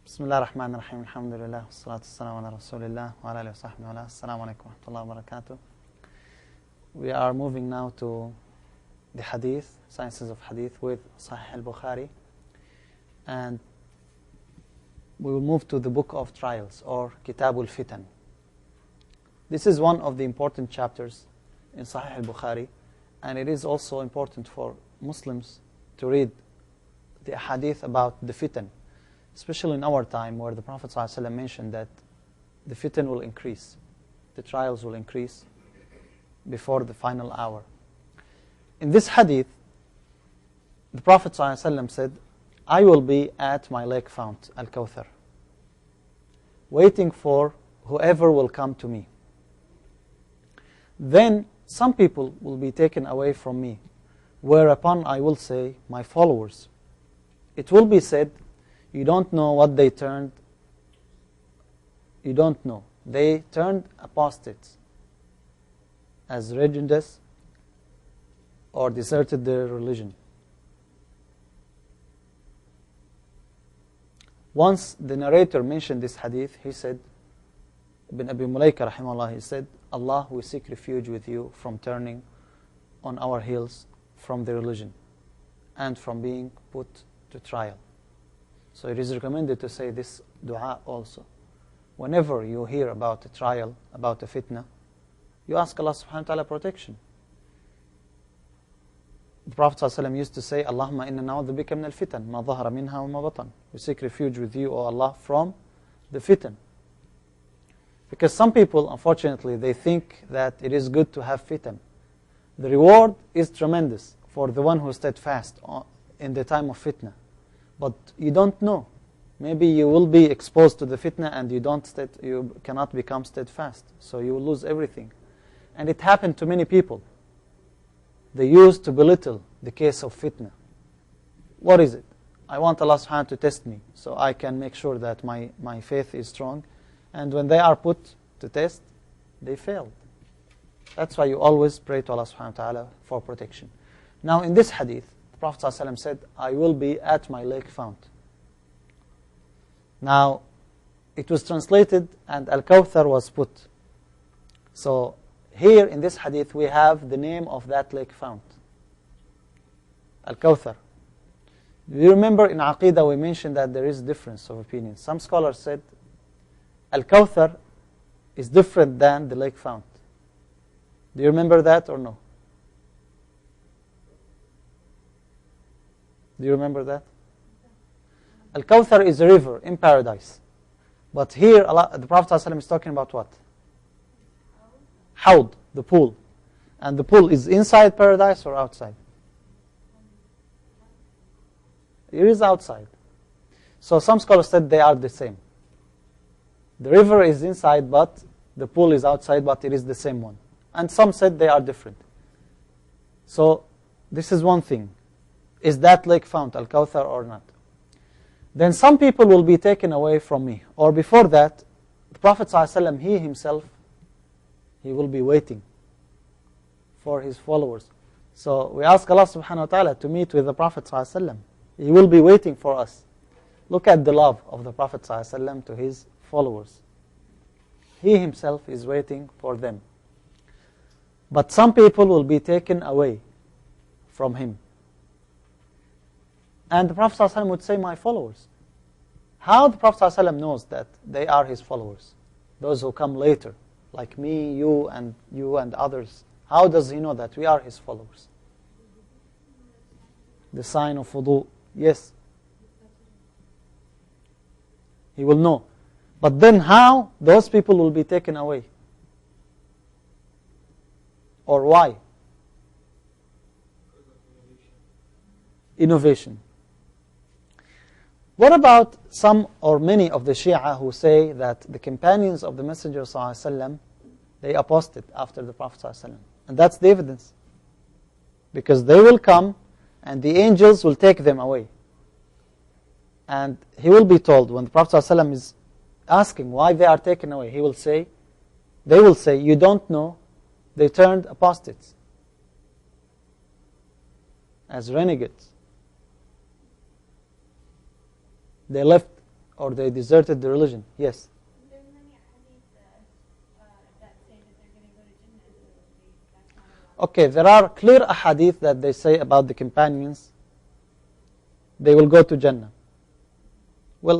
Bismillah ar-Rahman ar-Rahim, alhamdulillah, wassalatu wassalamu ala rasulillah, wa ala alihi wa sahbihi wa ala. Assalamu alaikum wa rahmatullahi wa barakatuh. We are moving now to the Hadith, sciences of Hadith with Sahih al-Bukhari. And we will move to the book of trials, or Kitab al-Fitan. This is one of the important chapters in Sahih al-Bukhari, and it is also important for Muslims to read the hadith about the fitan, especially in our time where the Prophet ﷺ mentioned that the fitan will increase, the trials will increase before the final hour. In this hadith, the Prophet ﷺ said, I will be at my lake fount, Al-Kawthar, waiting for whoever will come to me. Then some people will be taken away from me, whereupon I will say, my followers. It will be said, you don't know what they turned. You don't know. They turned apostates, as religious, or deserted their religion. Once the narrator mentioned this hadith, he said, Ibn Abi Mulaika rahimahullah, he said, Allah, we seek refuge with you from turning on our heels from the religion and from being put to trial. So it is recommended to say this dua also. Whenever you hear about a trial, about a fitna, you ask Allah subhanahu wa ta'ala protection. The Prophet ﷺ used to say, Allahumma inna na'udhu bika min al-fitan, ma dhahara minha wa ma batan. We seek refuge with you, O Allah, from the fitan. Because some people, unfortunately, they think that it is good to have fitan. The reward is tremendous for the one who stayed fast in the time of fitna. But you don't know. Maybe you will be exposed to the fitna and you cannot become steadfast. So you will lose everything. And it happened to many people. They used to belittle the case of fitna. What is it? I want Allah subhanahu wa ta'ala to test me so I can make sure that my faith is strong. And when they are put to test, they failed. That's why you always pray to Allah subhanahu wa ta'ala for protection. Now in this hadith, the Prophet ﷺ said, I will be at my lake fount. Now, it was translated and Al-Kawthar was put. So here in this hadith we have the name of that lake fount, Al-Kawthar. Do you remember in Aqidah we mentioned that there is difference of opinion. Some scholars said Al-Kawthar is different than the lake fount. Do you remember that or no? Do you remember that? Al-Kawthar is a river in paradise. But here the Prophet ﷺ is talking about what? Hawd, the pool. And the pool is inside paradise or outside? It is outside. So some scholars said they are the same. The river is inside, but the pool is outside, but it is the same one. And some said they are different. So this is one thing. Is that lake fount Al-Kawthar or not? Then some people will be taken away from me. Or before that, the Prophet ﷺ, he himself, he will be waiting for his followers. So we ask Allah subhanahu wa ta'ala to meet with the Prophet ﷺ. He will be waiting for us. Look at the love of the Prophet ﷺ to his followers. He himself is waiting for them. But some people will be taken away from him. And the Prophet ﷺ would say, my followers. How the Prophet ﷺ knows that they are his followers? Those who come later, like me, you and others. How does he know that we are his followers? The sign of wudu. Yes. He will know. But then how those people will be taken away? Or why? Innovation. What about some or many of the Shia who say that the companions of the Messenger ﷺ, they apostate after the Prophet ﷺ? And that's the evidence. Because they will come and the angels will take them away. And he will be told, when the Prophet ﷺ is asking why they are taken away, they will say, you don't know, they turned apostates as renegades. They left or they deserted the religion. Yes? There's many hadith that say that they're going to go to Jannah, so that's not allowed. Okay, there are clear ahadith that they say about the companions, they will go to Jannah. Well,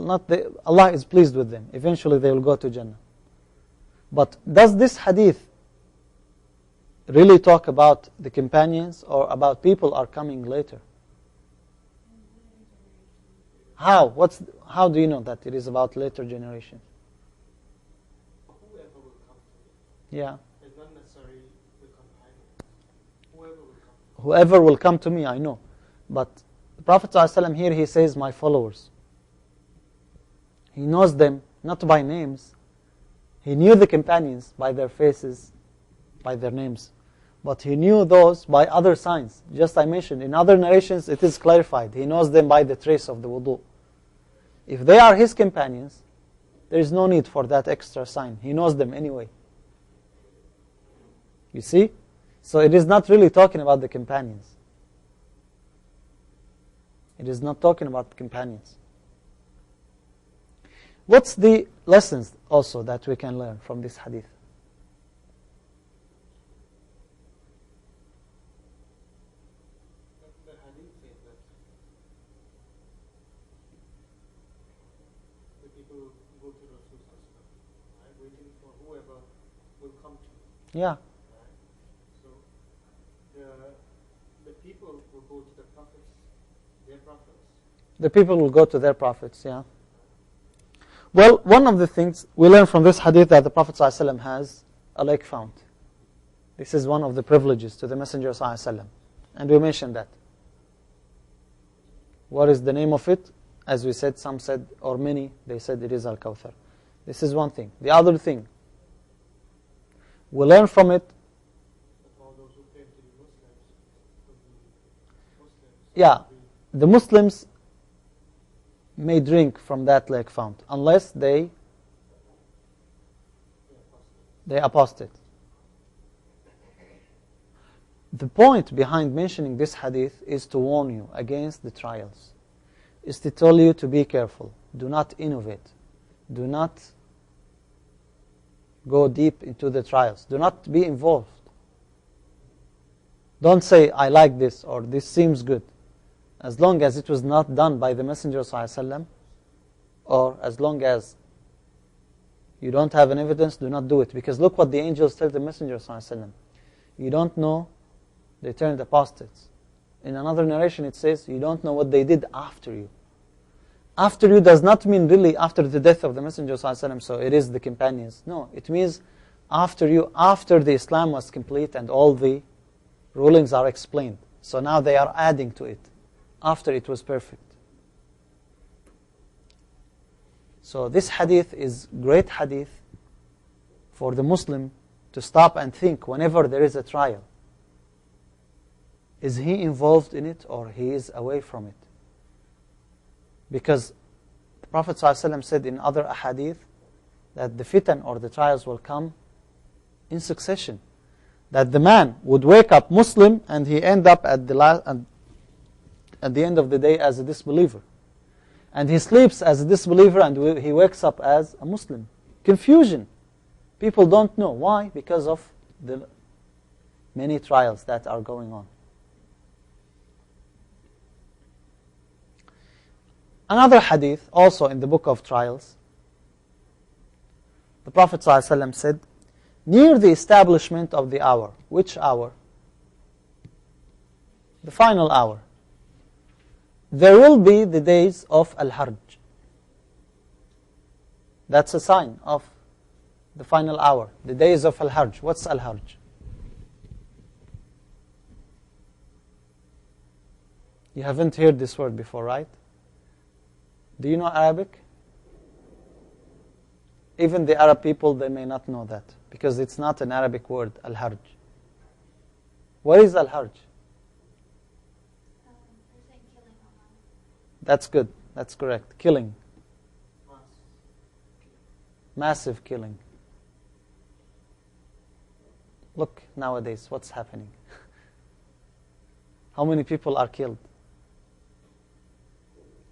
Allah is pleased with them. Eventually they will go to Jannah. But does this hadith really talk about the companions or about people are coming later? How? How do you know that it is about later generations? Whoever will come to me. Yeah. It's not necessarily the companions. Whoever will come. Whoever will come to me, I know. But the Prophet ﷺ here, he says, my followers. He knows them, not by names. He knew the companions by their faces, by their names. But he knew those by other signs. Just I mentioned, in other narrations it is clarified. He knows them by the trace of the wudu. If they are his companions, there is no need for that extra sign. He knows them anyway. You see? So it is not really talking about the companions. It is not talking about the companions. What's the lessons also that we can learn from this hadith? The hadith says that the people go to Rasul Sallallahu, right, waiting for whoever will come to you. Yeah. Right? So the people will go to the prophets, their prophets. The people will go to their prophets, yeah. Well, one of the things we learn from this hadith that the Prophet ﷺ has a lake fount. This is one of the privileges to the Messenger ﷺ. And we mentioned that. What is the name of it? As we said, some said, or many, they said it is Al-Kawthar. This is one thing. The other thing, we learn from it, But all those who claim to be Muslims will be Muslims. yeah, the Muslims may drink from that lake fount unless they apostate. The point behind mentioning this hadith is to warn you against the trials. Is to tell you to be careful. Do not innovate. Do not go deep into the trials. Do not be involved. Don't say, I like this or this seems good. As long as it was not done by the Messenger ﷺ, or as long as you don't have an evidence, do not do it. Because look what the angels tell the Messenger ﷺ. You don't know, they turned apostates. In another narration it says, you don't know what they did after you. After you does not mean really after the death of the Messenger ﷺ, so it is the companions. No, it means after you, after the Islam was complete and all the rulings are explained. So now they are adding to it. After it was perfect. So this hadith is great hadith for the Muslim to stop and think whenever there is a trial. Is he involved in it or he is away from it? Because the Prophet ﷺ said in other ahadith that the fitan or the trials will come in succession. That the man would wake up Muslim and he end up at the end of the day as a disbeliever. And he sleeps as a disbeliever and he wakes up as a Muslim. Confusion. People don't know. Why? Because of the many trials that are going on. Another hadith, also in the book of trials, the Prophet ﷺ said, near the establishment of the hour. Which hour? The final hour. There will be the days of Al-Harj. That's a sign of the final hour. The days of Al-Harj. What's Al-Harj? You haven't heard this word before, right? Do you know Arabic? Even the Arab people, they may not know that. Because it's not an Arabic word, Al-Harj. What is Al-Harj? That's good. That's correct. Killing. Massive killing. Look nowadays, what's happening? How many people are killed?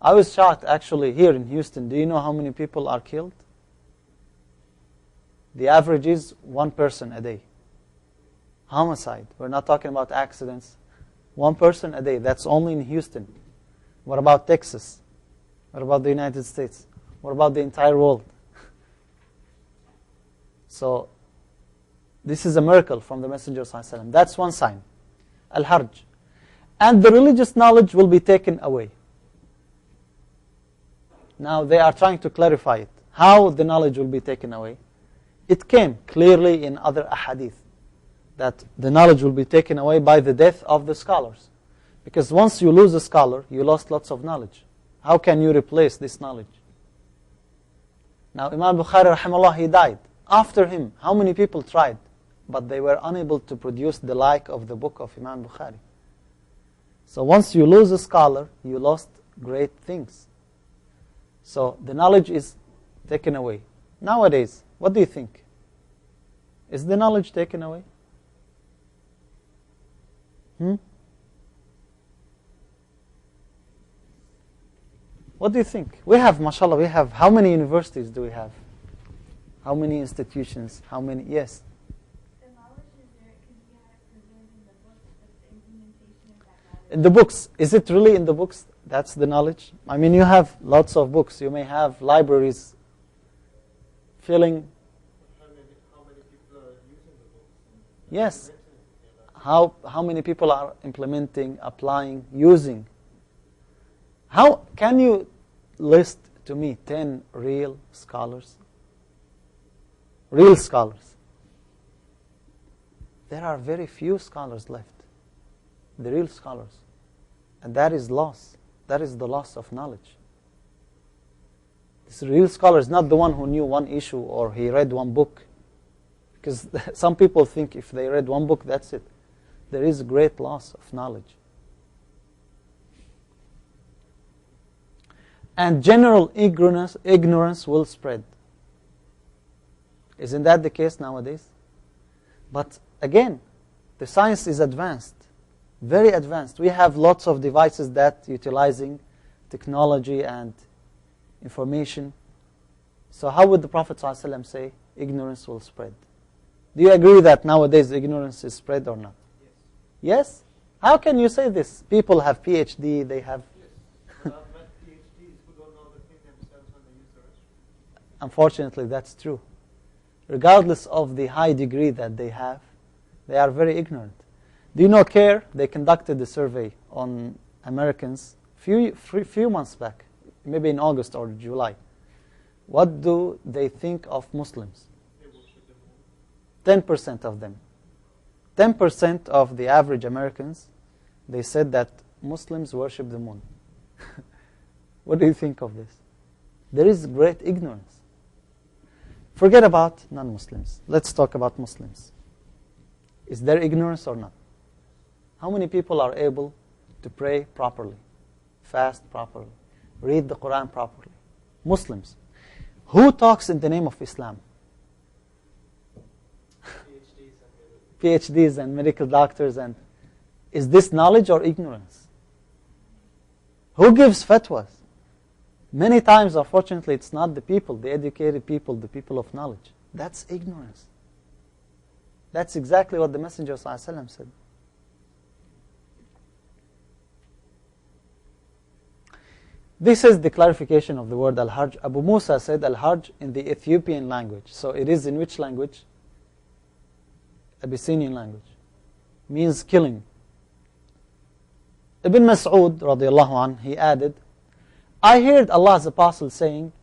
I was shocked actually here in Houston. Do you know how many people are killed? The average is 1 person a day. Homicide. We're not talking about accidents. 1 person a day. That's only in Houston. What about Texas? What about the United States? What about the entire world? So, this is a miracle from the Messenger ﷺ. That's one sign. Al-Harj. And the religious knowledge will be taken away. Now they are trying to clarify it. How the knowledge will be taken away? It came clearly in other ahadith that the knowledge will be taken away by the death of the scholars. Because once you lose a scholar, you lost lots of knowledge. How can you replace this knowledge? Now Imam Bukhari rahimahullah, he died. After him, how many people tried? But they were unable to produce the like of the book of Imam Bukhari. So once you lose a scholar, you lost great things. So the knowledge is taken away. Nowadays, what do you think? Is the knowledge taken away? What do you think? We have, mashallah, we have, how many universities do we have? How many institutions? How many? Yes. The knowledge is there because we have it preserved in the books, but the implementation of that knowledge. In the books. Is it really in the books? That's the knowledge? I mean, you have lots of books. You may have libraries filling. How many people are using the books? Yes. How many people are implementing, applying, using? How can you list to me 10 real scholars? Real scholars. There are very few scholars left. The real scholars. And that is loss. That is the loss of knowledge. This real scholar is not the one who knew one issue or he read one book. Because some people think if they read one book, that's it. There is a great loss of knowledge. And general ignorance will spread. Isn't that the case nowadays? But again, the science is advanced, very advanced. We have lots of devices that utilizing technology and information. So how would the Prophet ﷺ say ignorance will spread? Do you agree that nowadays ignorance is spread or not? Yes? How can you say this? People have PhD, they have... I've met PhDs who don't know the thing themselves when they use the restroom. Unfortunately, that's true. Regardless of the high degree that they have, they are very ignorant. Do you know CARE? They conducted a survey on Americans few months back, maybe in August or July. What do they think of Muslims? They worship the moon. 10% of them. 10% of the average Americans, they said that Muslims worship the moon. What do you think of this? There is great ignorance. Forget about non-Muslims. Let's talk about Muslims. Is there ignorance or not? How many people are able to pray properly, fast properly, read the Quran properly? Muslims. Who talks in the name of Islam? PhDs and medical doctors. And is this knowledge or ignorance? Who gives fatwas? Many times, unfortunately, it's not the people, the educated people, the people of knowledge. That's ignorance. That's exactly what the Messenger ﷺ said. This is the clarification of the word al-harj. Abu Musa said al-harj in the Ethiopian language. So it is in which language? Abyssinian language. Means killing. Ibn Mas'ud, radiallahu anh, he added, I heard Allah's Apostle saying,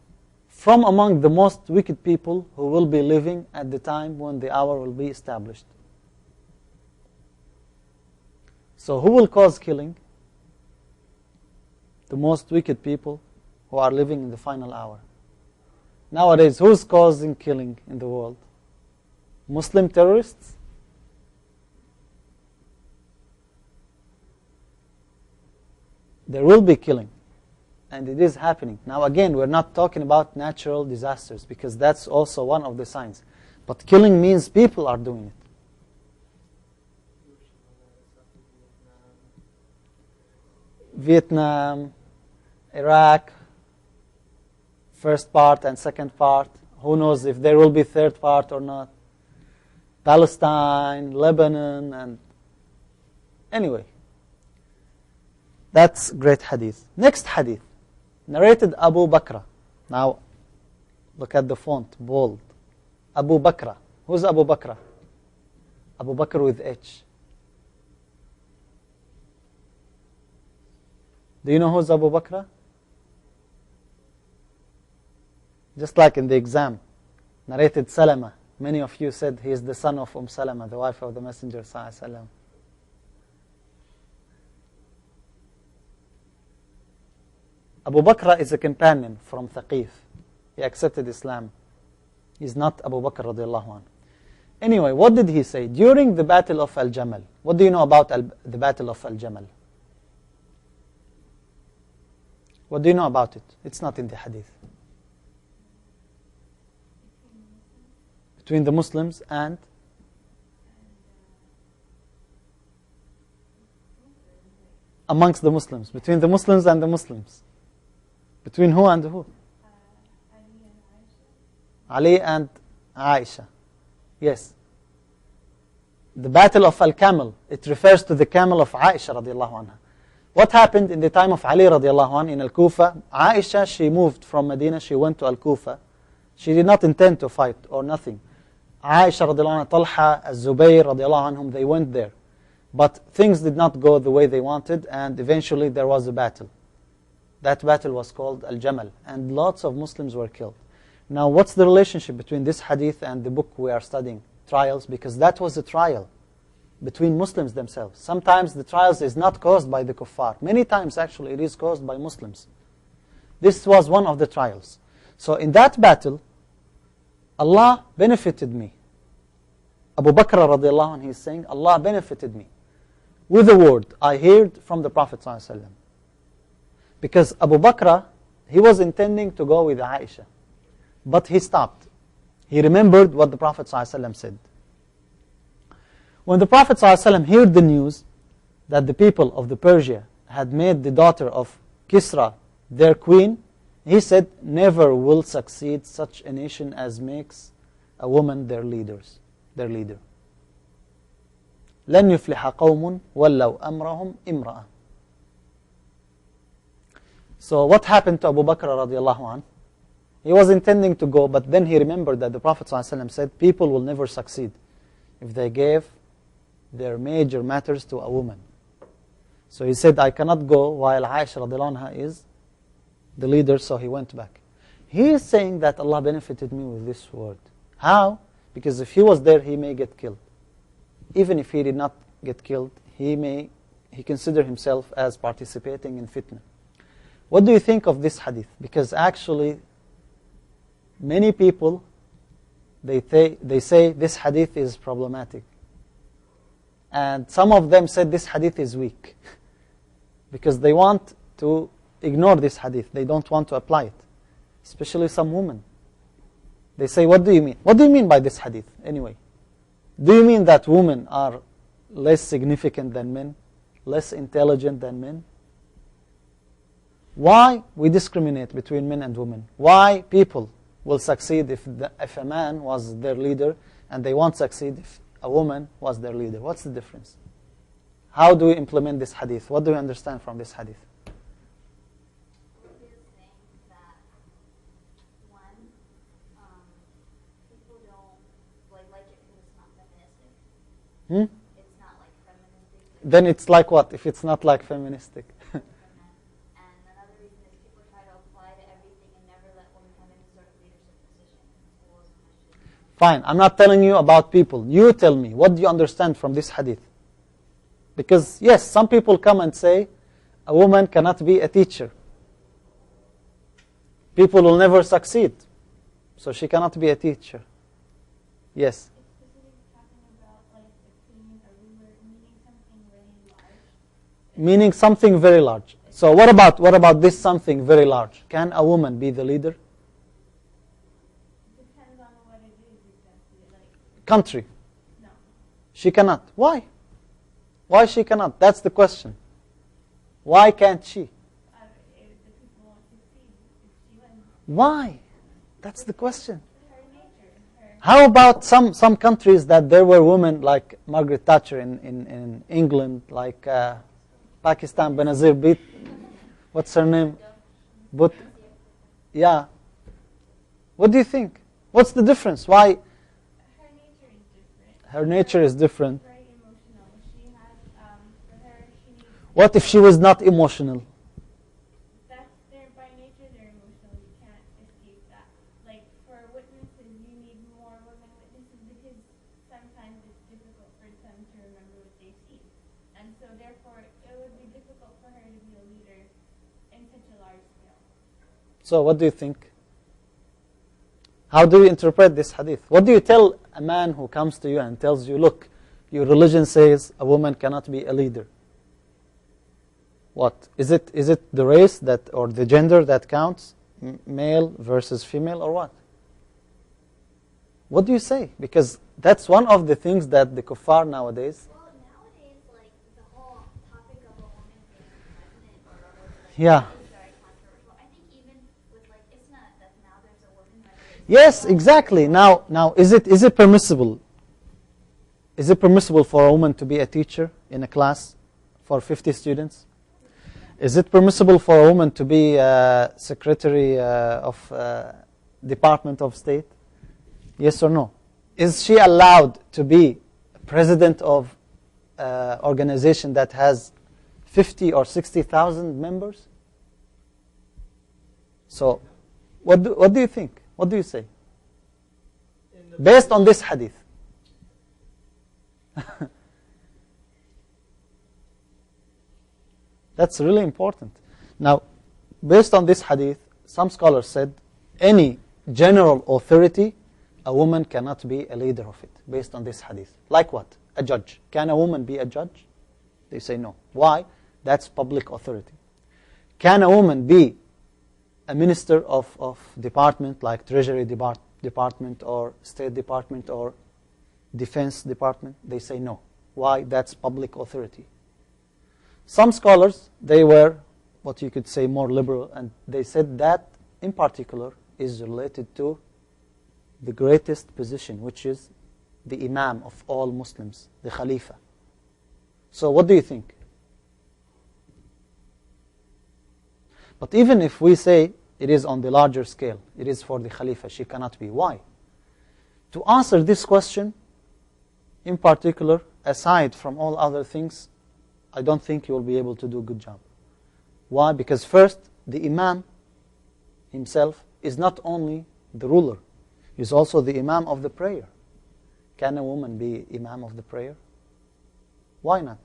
from among the most wicked people who will be living at the time when the hour will be established. So who will cause killing? The most wicked people who are living in the final hour. Nowadays, who's causing killing in the world? Muslim terrorists? There will be killing. And it is happening. Now again, we're not talking about natural disasters, because that's also one of the signs. But killing means people are doing it. Vietnam, Iraq, first part and second part. Who knows if there will be third part or not. Palestine, Lebanon, and anyway. That's great hadith. Next hadith, narrated Abu Bakr. Now, look at the font, bold. Abu Bakr. Who's Abu Bakr? Abu Bakr with H. Do you know who's Abu Bakr? Just like in the exam, narrated Salama. Many of you said he is the son of Salama, the wife of the Messenger Sallallahu Alaihi Wasallam. Abu Bakr is a companion from Thaqif. He accepted Islam. He's not Abu Bakr radiallahu anhu. Anyway, what did he say? During the Battle of Al-Jamal. What do you know about the Battle of Al-Jamal? What do you know about it? It's not in the hadith. Between the Muslims and amongst the Muslims. Between the Muslims and the Muslims. Between who and who? Ali and Aisha. Yes. The Battle of Al-Camel, it refers to the camel of Aisha radiallahu anha. What happened in the time of Ali radiallahu anha in Al-Kufa? Aisha, she moved from Medina, she went to Al-Kufa. She did not intend to fight or nothing. Aisha radiallahu anha, Talha, Az-Zubayr radiallahu anhum, they went there. But things did not go the way they wanted, and eventually there was a battle. That battle was called Al-Jamal, and lots of Muslims were killed. Now, what's the relationship between this hadith and the book we are studying, Trials? Because that was a trial between Muslims themselves. Sometimes the trials is not caused by the kuffar. Many times, actually, it is caused by Muslims. This was one of the trials. So in that battle, Allah benefited me. Abu Bakr radiallahu anhu, he is saying, Allah benefited me with a word I heard from the Prophet ﷺ. Because Abu Bakr, he was intending to go with Aisha. But he stopped. He remembered what the Prophet ﷺ said. When the Prophet ﷺ heard the news that the people of the Persia had made the daughter of Kisra their queen, he said, never will succeed such a nation as makes a woman their leader. لن يفلح قوم ولوا أمرهم امرأة. So what happened to Abu Bakr radiallahu anhu? He was intending to go, but then he remembered that the Prophet ﷺ said, people will never succeed if they gave their major matters to a woman. So he said, I cannot go while Aisha radiallahu anha is the leader, so he went back. He is saying that Allah benefited me with this word. How? Because if he was there, he may get killed. Even if he did not get killed, he consider himself as participating in fitna. What do you think of this hadith? Because actually, many people, they say this hadith is problematic. And some of them said this hadith is weak. Because they want to ignore this hadith. They don't want to apply it. Especially some women. They say, what do you mean? What do you mean by this hadith, anyway? Do you mean that women are less significant than men? Less intelligent than men? Why we discriminate between men and women? Why people will succeed if a man was their leader, and they won't succeed if a woman was their leader? What's the difference? How do we implement this hadith? What do we understand from this hadith? It's not like feministic. Then it's like what if it's not like feministic? And another reason is people try to apply to everything and never let women have any sort of leadership position in schools and masjids. Fine, I'm not telling you about people. You tell me, what do you understand from this hadith? Because yes, some people come and say, a woman cannot be a teacher. People will never succeed, so she cannot be a teacher. Yes? Meaning something very large. So what about this something very large? Can a woman be the leader? Depends on what it is exactly. Like, Country. no. She cannot. Why? Why she cannot? That's the question. Why can't she? The people Why? That's the question. How about some countries that there were women like Margaret Thatcher in England, like Pakistan, Benazir, what's her name? But yeah. What do you think? What's the difference? Why? Her nature is different. Very emotional. She has, for her, she needs. What if she was not emotional? That's their by nature. They're emotional. You can't escape that. Like for witnesses, you need more women witnesses because sometimes it's difficult for them to remember what they've seen, and so therefore it would be difficult for her to be a leader in such a large scale. So what do you think? How do you interpret this hadith? What do you tell a man who comes to you and tells you, look, your religion says a woman cannot be a leader? What? Is it the race that or the gender that counts? Male versus female or what? What do you say? Because that's one of the things that the kuffar nowadays. Well, nowadays, like the whole topic of a woman being pregnant or Yeah. is very controversial. I think even with like Islam, that now there's a woman whether it's Yes, exactly. Now, is it permissible? Is it permissible for a woman to be a teacher in a class for 50 students? Is it permissible for a woman to be secretary of Department of State? Yes or no? Is she allowed to be president of organization that has 50 or 60,000 members? So, what do you think? What do you say? Based on this hadith. That's really important. Now, based on this hadith, some scholars said any general authority, a woman cannot be a leader of it, based on this hadith. Like what? A judge. Can a woman be a judge? They say no. Why? That's public authority. Can a woman be a minister of department like Treasury Department or State Department or Defense Department? They say no. Why? That's public authority. Some scholars, they were what you could say more liberal, and they said that in particular is related to the greatest position, which is the Imam of all Muslims, the Khalifa. So what do you think? But even if we say it is on the larger scale, it is for the Khalifa, she cannot be. Why? To answer this question, in particular, aside from all other things, I don't think you will be able to do a good job. Why? Because first, the Imam himself is not only the ruler, he's also the Imam of the prayer. Can a woman be Imam of the prayer? Why not?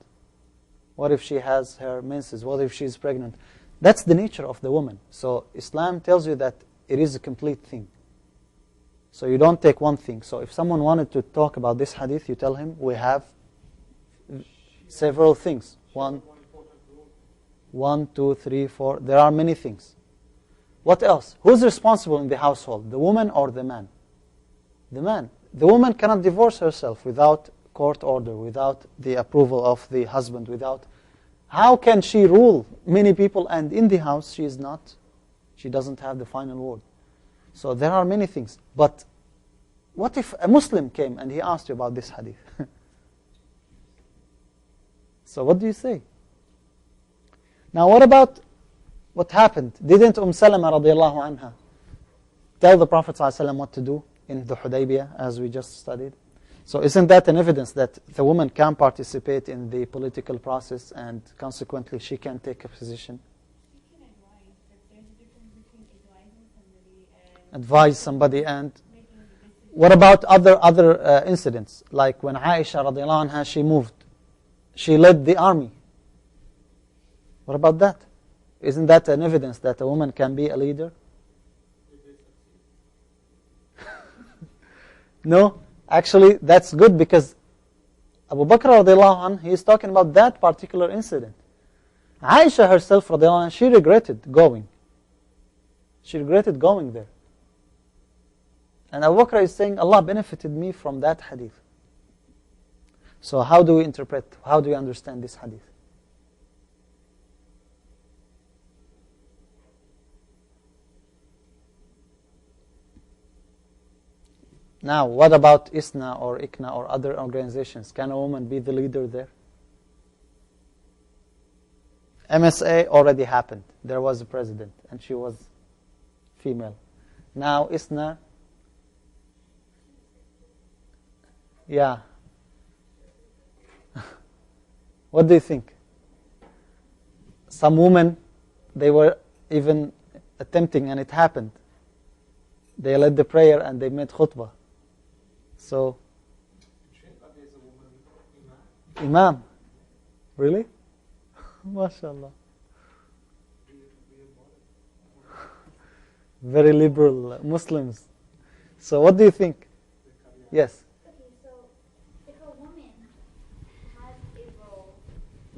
What if she has her menses? What if she's pregnant? That's the nature of the woman. So Islam tells you that it is a complete thing. So you don't take one thing. So if someone wanted to talk about this hadith, you tell him we have several things. One, two, three, four. There are many things. What else? Who's responsible in the household? The woman or the man? The man. The woman cannot divorce herself without court order, without the approval of the husband, without... How can she rule many people and in the house she is not? She doesn't have the final word. So there are many things. But what if a Muslim came and he asked you about this hadith? So what do you say? Now what about what happened? Didn't Salama radiallahu anha tell the Prophet ﷺ what to do in the Hudaybiyah, as we just studied? So isn't that an evidence that the woman can participate in the political process and consequently she can take a position? She can advise, but there's a difference between advising somebody and Advise somebody and... making the decision. What about other incidents? Like when Aisha radiallahu anha, she moved. She led the army. What about that? Isn't that an evidence that a woman can be a leader? No, actually that's good because Abu Bakr radiallahu anhu, he is talking about that particular incident. Aisha herself radiallahu anha, she regretted going. She regretted going there. And Abu Bakr is saying, Allah benefited me from that hadith. So how do we interpret, how do we understand this hadith? Now, what about ISNA or ICNA or other organizations? Can a woman be the leader there? MSA already happened. There was a president, and she was female. Now, ISNA, yeah. What do you think? Some women, they were even attempting, and it happened. They led the prayer and they made khutbah. So, Imam. Really? MashaAllah. Very liberal Muslims. So what do you think? Yes. Okay, so if a woman has a role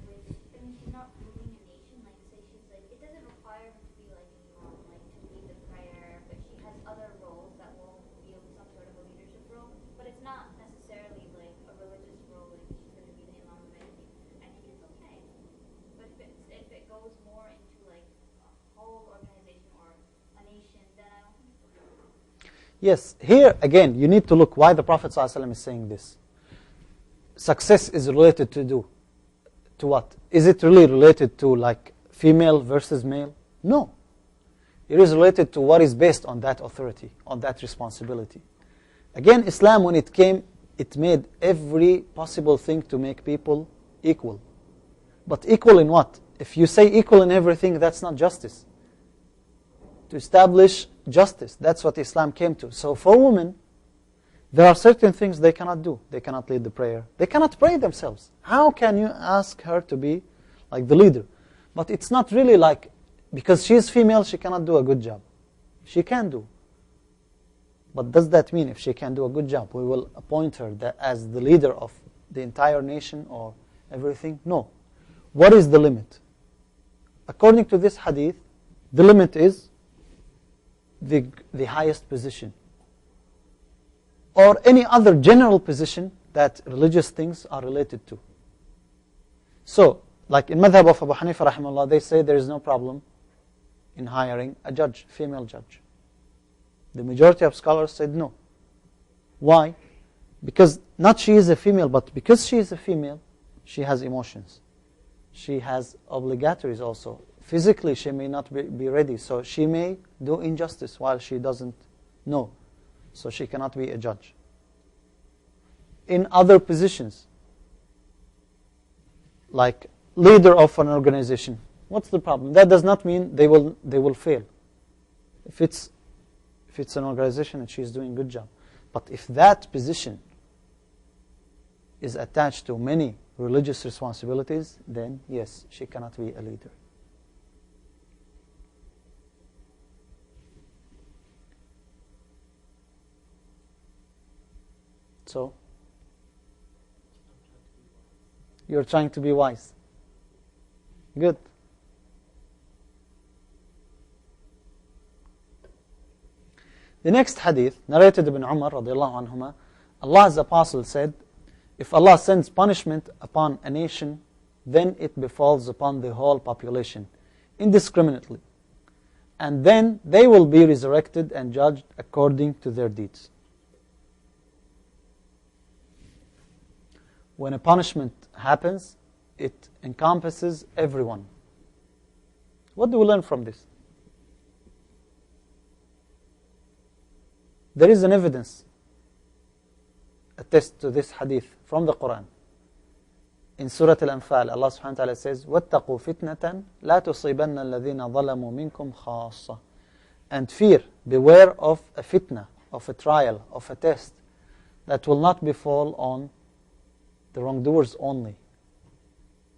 which, I mean, she's not ruling a nation, like say she's like, it doesn't require her to be like an imam, like to lead the prayer, but she has other roles that will be some sort of a leadership role, but it's not necessarily like a religious role, like she's going to be the imam of anything. I think it's okay. But if it goes more into like a whole organization or a nation, then I don't think it's okay. Yes, here again, you need to look why the Prophet ﷺ is saying this. Success is related to what? Is it really related to like female versus male? No. It is related to what is based on that authority, on that responsibility. Again, Islam, when it came, it made every possible thing to make people equal. But equal in what? If you say equal in everything, that's not justice. To establish justice, that's what Islam came to. So for women, there are certain things they cannot do. They cannot lead the prayer. They cannot pray themselves. How can you ask her to be like the leader? But it's not really like, because she is female, she cannot do a good job. She can do. But does that mean if she can do a good job, we will appoint her as the leader of the entire nation or everything? No. What is the limit? According to this hadith, the limit is the highest position. Or any other general position that religious things are related to. So, like in Madhab of Abu Hanifa rahimahullah, they say there is no problem in hiring a judge, female judge. The majority of scholars said no. Why? Because not she is a female, but because she is a female, she has emotions. She has obligatories also. Physically, she may not be ready, so she may do injustice while she doesn't know. So she cannot be a judge. In other positions, like leader of an organization, what's the problem? That does not mean they will fail. If it's an organization and she's doing a good job. But if that position is attached to many religious responsibilities, then yes, she cannot be a leader. So, you're trying to be wise. Good. The next hadith, narrated Ibn Umar radiallahu anhuma, Allah's apostle said, if Allah sends punishment upon a nation, then it befalls upon the whole population, indiscriminately. And then they will be resurrected and judged according to their deeds. When a punishment happens, it encompasses everyone. What do we learn from this? There is an evidence, attest to this hadith from the Quran. In Surah Al-Anfal, Allah subhanahu wa ta'ala says, وَاتَّقُوا فِتْنَةً لَا تُصِيبَنَّ الَّذِينَ ظَلَمُوا مِنْكُمْ خَاصَّةً. And fear, beware of a fitna, of a trial, of a test, that will not befall on the wrongdoers only.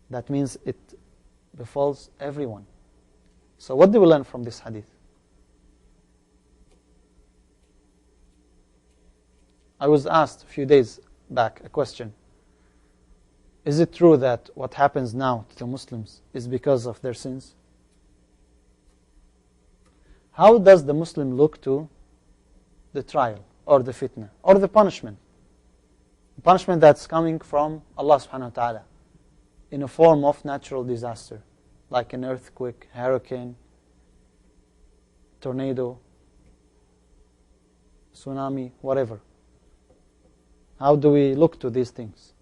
That means it befalls everyone. So what do we learn from this hadith? I was asked a few days back a question. Is it true that what happens now to the Muslims is because of their sins? How does the Muslim look to the trial or the fitna or the punishment? The punishment that's coming from Allah subhanahu wa ta'ala in a form of natural disaster, like an earthquake, hurricane, tornado, tsunami, whatever. How do we look to these things?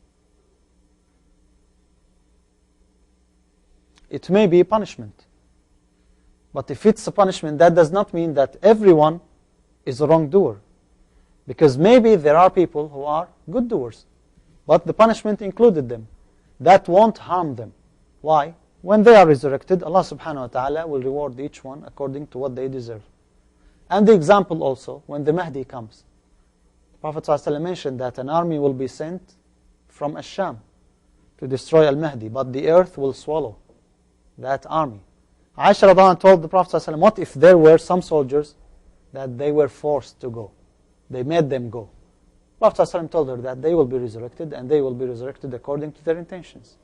It may be a punishment. But if it's a punishment, that does not mean that everyone is a wrongdoer. Because maybe there are people who are good doers, but the punishment included them. That won't harm them. Why? When they are resurrected, Allah subhanahu wa ta'ala will reward each one according to what they deserve. And the example also, when the Mahdi comes. Prophet ﷺ mentioned that an army will be sent from Ash-Sham to destroy Al-Mahdi, but the earth will swallow that army. Aisha radhiallahu anha told the Prophet ﷺ, what if there were some soldiers that they were forced to go? They made them go. Prophet ﷺ told her that they will be resurrected, and they will be resurrected according to their intentions.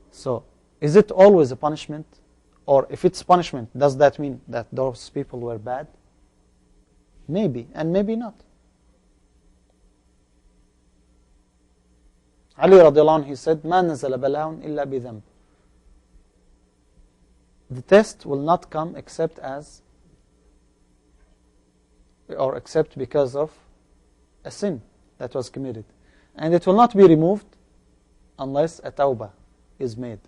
So, is it always a punishment? Or if it's punishment, does that mean that those people were bad? Maybe, and maybe not. Ali radiallahu anhu, he said, مَا نَزَلَ بَلَاءٌ إِلَّا بِذَنْبٍ. The test will not come except because of a sin that was committed. And it will not be removed unless a tawbah is made.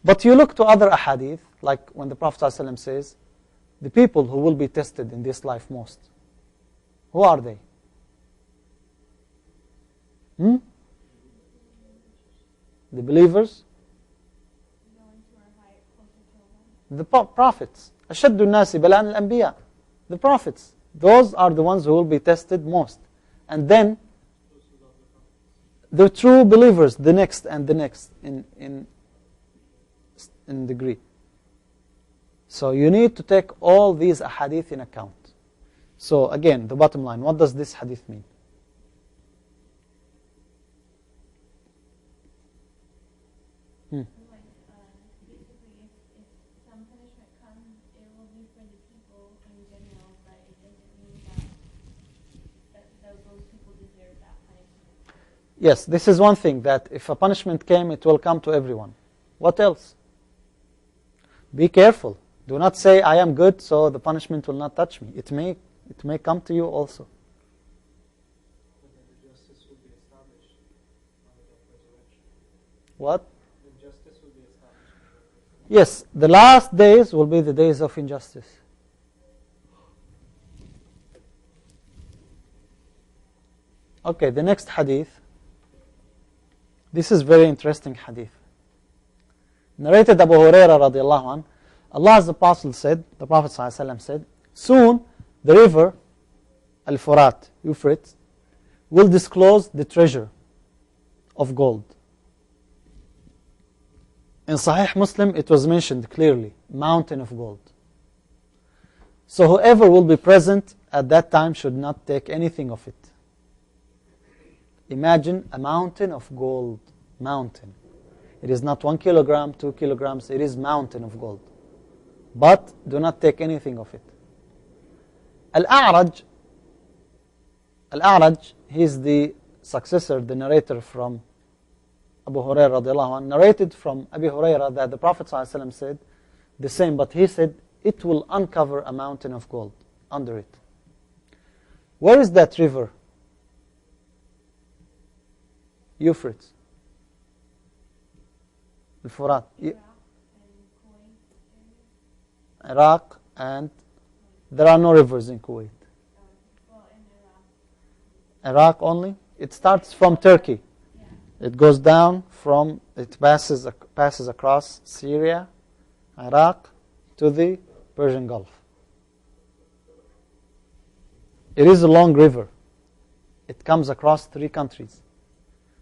But you look to other ahadith, like when the Prophet ﷺ says, the people who will be tested in this life most, who are they? The believers? The prophets. أشد الناس بلاء الأنبياء. The prophets. Those are the ones who will be tested most. And then the true believers, the next and the next in degree. So you need to take all these ahadith in account. So again, the bottom line, what does this hadith mean? Basically, if some punishment comes, it will be for the people in general, but it doesn't mean that those people deserve that punishment. Yes, this is one thing, that if a punishment came, it will come to everyone. What else? Be careful. Do not say, I am good, so the punishment will not touch me. It may come to you also. But then the justice will be established on the day of resurrection. What? The justice will be established on the day of resurrection. Yes, the last days will be the days of injustice. Okay, the next hadith. This is very interesting hadith. Narrated Abu Hurairah radiallahu anh, Allah's Apostle said, the Prophet ﷺ said, soon the river, Al-Furat, Euphrates, will disclose the treasure of gold. In Sahih Muslim, it was mentioned clearly, mountain of gold. So whoever will be present at that time should not take anything of it. Imagine a mountain of gold, mountain. It is not 1 kilogram, 2 kilograms, it is mountain of gold. But do not take anything of it. Al-A'raj, he is the successor, the narrator from Abu Hurairah radiallahu anh, narrated from Abu Hurairah that the Prophet ﷺ said the same, but he said it will uncover a mountain of gold under it. Where is that river? Euphrates. Al-Furat. Iraq, and there are no rivers in Kuwait. Well, in Iraq. Iraq only? It starts from Turkey. Yeah. It goes down from, it passes across Syria, Iraq, to the Persian Gulf. It is a long river. It comes across 3 countries.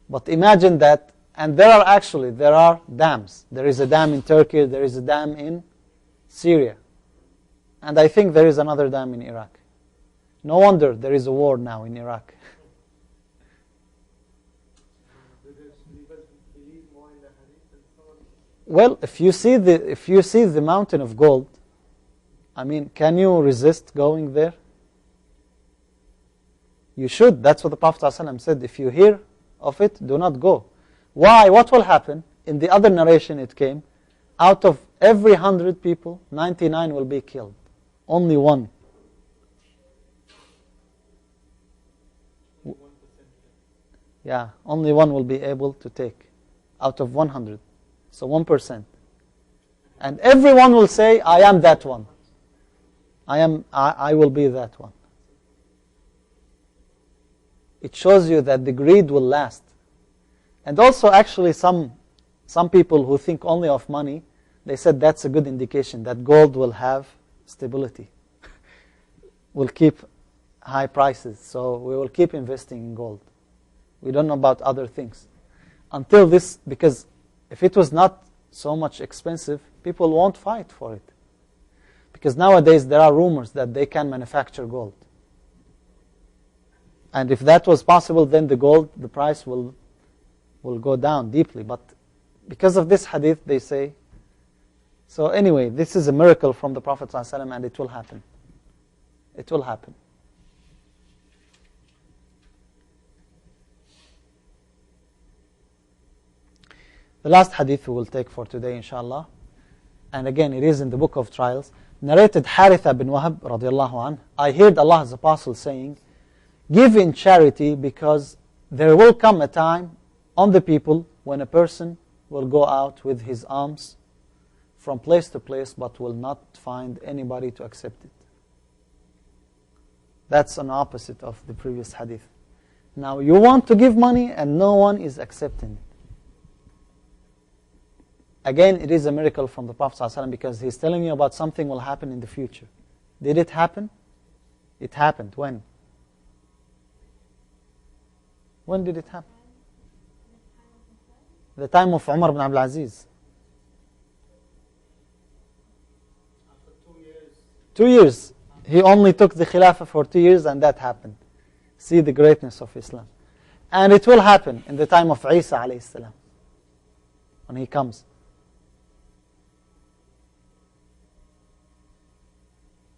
But imagine that, and there are dams. There is a dam in Turkey, there is a dam in Syria. And I think there is another dam in Iraq. No wonder there is a war now in Iraq. Do the believers believe more in the hadith than some of them? Well, if you see the mountain of gold, I mean, can you resist going there? You should. That's what the Prophet ﷺ said. If you hear of it, do not go. Why? What will happen? In the other narration it came, out of every 100 people, 99 will be killed. Only one Yeah, only one will be able to take out of 100. So 1%. And everyone will say, I am that one. I will be that one. It shows you that the greed will last. And also actually some people who think only of money, they said that's a good indication that gold will have stability. Will keep high prices. So we will keep investing in gold. We don't know about other things. Until this, because if it was not so much expensive, people won't fight for it. Because nowadays there are rumors that they can manufacture gold. And if that was possible, then the price will go down deeply. But because of this hadith, they say. So anyway, this is a miracle from the Prophet ﷺ, and it will happen. It will happen. The last hadith we will take for today, inshallah. And again, it is in the book of trials. Narrated Haritha bin Wahab, radiallahu anh. I heard Allah's Apostle saying, give in charity, because there will come a time on the people when a person will go out with his alms from place to place, but will not find anybody to accept it. That's an opposite of the previous hadith. Now you want to give money and no one is accepting it. Again, it is a miracle from the Prophet ﷺ, because he's telling you about something will happen in the future. Did it happen? It happened. When? When did it happen? The time of Umar ibn Abdul Aziz. After 2 years. 2 years. He only took the Khilafah for 2 years, and that happened. See the greatness of Islam. And it will happen in the time of Isa alayhi salam, when he comes.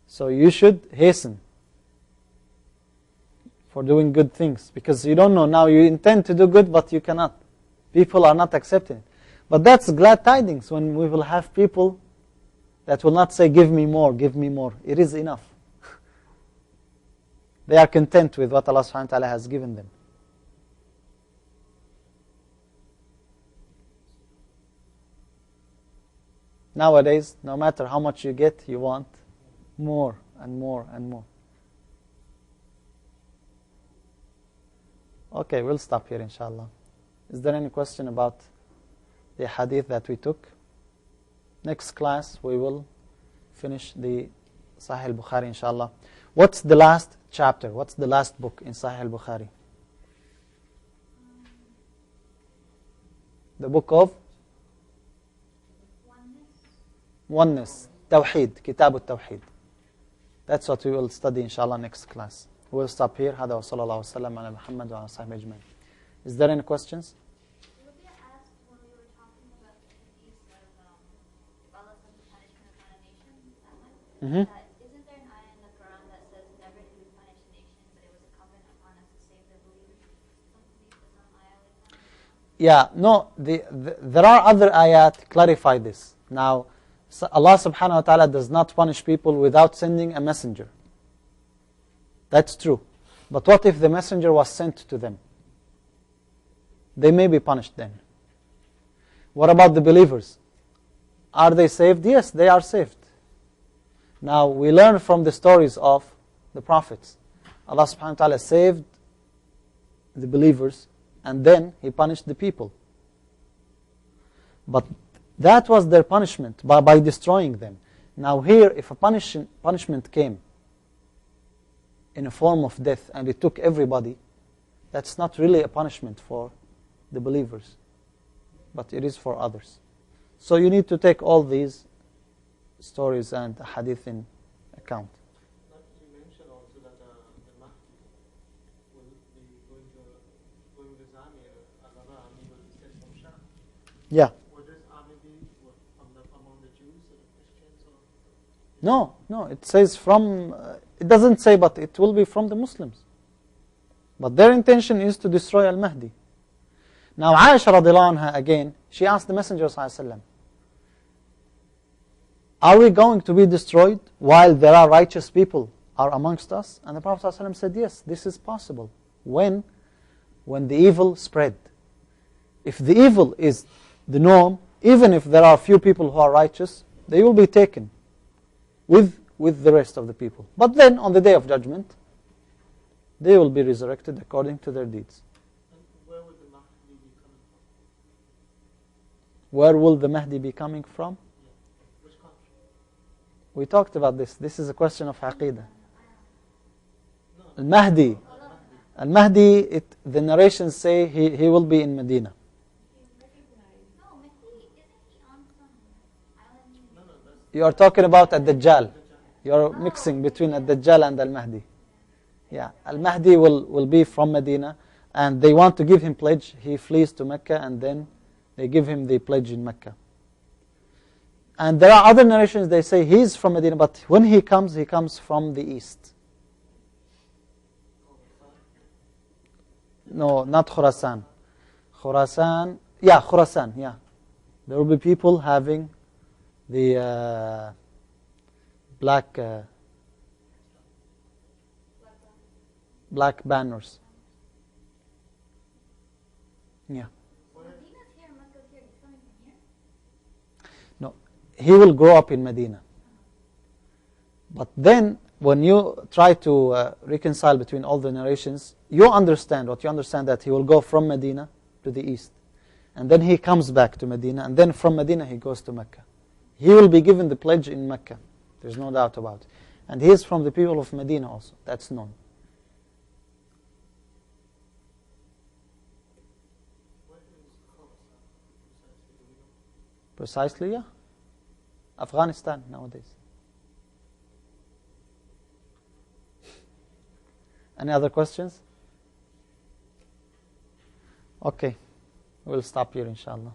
So you should hasten for doing good things, because you don't know now. You intend to do good, but you cannot. People are not accepting it. But that's glad tidings, when we will have people that will not say, give me more, give me more. It is enough. They are content with what Allah subhanahu wa ta'ala has given them. Nowadays, no matter how much you get, you want more and more and more. Okay, we'll stop here, inshallah. Is there any question about the hadith that we took? Next class, we will finish the Sahih al-Bukhari, inshallah. What's the last chapter? What's the last book in Sahih al-Bukhari? The book of Oneness. Tawheed. Kitab al-Tawheed. That's what we will study, inshallah, next class. We'll stop here. هذا وصلى الله وسلم على محمد وعلى صحبه أجمعين. Is there any questions? Olivia asked when we were talking about the hadith of if Allah sent the punishment upon a nation, isn't there an ayah in the Quran that says never do we punish a nation, but it was incumbent upon us to save their believers? Some ayah like that? Yeah, no, there are other ayat clarify this. Now, Allah subhanahu wa ta'ala does not punish people without sending a messenger. That's true. But what if the messenger was sent to them? They may be punished then. What about the believers? Are they saved? Yes, they are saved. Now, we learn from the stories of the prophets. Allah subhanahu wa ta'ala saved the believers, and then He punished the people. But that was their punishment, by destroying them. Now here, if a punishment came in a form of death, and it took everybody, that's not really a punishment for the believers, but it is for others. So you need to take all these stories and hadith in account. You mentioned also that the Mahdi will be going this army, another army will be sent from Sham. Yeah. Would this army be among the Jews or the Christians? Or? No, it says from, it doesn't say, but it will be from the Muslims. But their intention is to destroy Al-Mahdi. Now Aisha radiallahu anha, again, she asked the Messenger sallallahu alaihi wasallam, are we going to be destroyed while there are righteous people are amongst us? And the Prophet sallallahu alaihi wasallam said, yes, this is possible. When when the evil spread. If the evil is the norm, even if there are few people who are righteous, they will be taken with the rest of the people. But then on the day of judgment, they will be resurrected according to their deeds. And where would the Mahdi be coming from? Where will the Mahdi be coming from? Yeah. Which country? We talked about this. This is a question of Aqidah. No. Al-Mahdi. Al-Mahdi, the narrations say he will be in Medina. No, Mahdi, isn't he on some island? No, that's You are talking about Ad-Dajjal. You are mixing between Ad-Dajjal and Al-Mahdi. Yeah, Al-Mahdi will be from Medina, and they want to give him pledge. He flees to Mecca, and then they give him the pledge in Mecca. And there are other narrations, they say he's from Medina, but when he comes from the east. No, not Khurasan. Khurasan, yeah. There will be people having the black banners. Yeah. Medina's here, Mecca's here. He's coming from here? No, he will grow up in Medina. But then, when you try to reconcile between all the narrations, you understand that he will go from Medina to the east. And then he comes back to Medina, and then from Medina he goes to Mecca. He will be given the pledge in Mecca. There's no doubt about it. And he is from the people of Medina also. That's known. where is Khorasan? Precisely, yeah. Afghanistan nowadays. Any other questions? Okay. We'll stop here, inshallah.